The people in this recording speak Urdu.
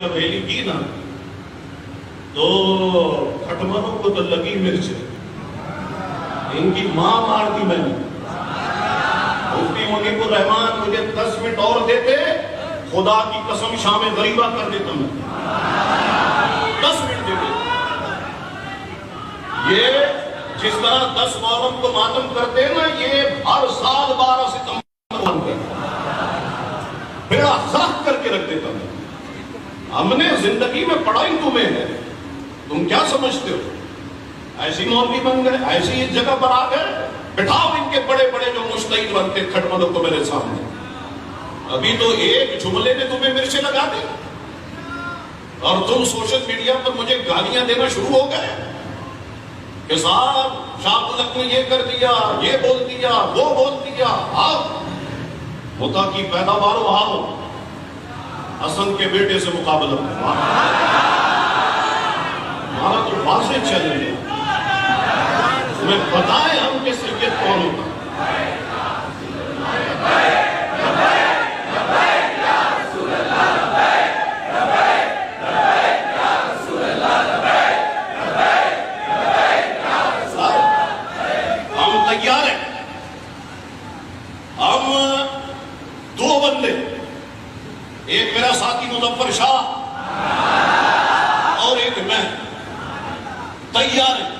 ریلی کی نا تو کھٹمنوں کو تو لگی مرچ، ان کی ماں مار دی میں نے۔ مفتی منیب الرحمان مجھے 10 منٹ اور دیتے، خدا کی قسم شام غریبہ کر دیتا میں۔ 10 منٹ دیتے۔ یہ جس طرح 10 محرم کو ماتم کرتے ہیں نا، یہ ہر سال 12 ستمبر کو کرتے ہیں، بیڑا غرق کر کے رکھ دیتا میں۔ ہم نے زندگی میں پڑھائی تمہیں ہے، تم کیا سمجھتے ہو؟ ایسی مولوی بن گئے، ایسی اس جگہ پر آ گئے، بٹھاؤ ان کے بڑے بڑے جو مجتہد بنتے کھٹملوں کو میرے سامنے۔ ابھی تو ایک جملے نے تمہیں مرچیں لگا دی اور تم سوشل میڈیا پر مجھے گالیاں دینا شروع ہو گئے کہ صاحب شاہ ملک نے یہ کر دیا، یہ بول دیا، وہ بول دیا۔ آپ ہوتا کی پیداوار ہو، حسن کے بیٹے سے مقابلہ ہمارا تو واضح چیلنج ہے، تمہیں بتائیں ہم کہ سید کون ہوتا۔ ہم تیار ہیں، ہم 2 بندے، ایک میرا ساتھی مظفر شاہ اور ایک میں، تیار ہیں۔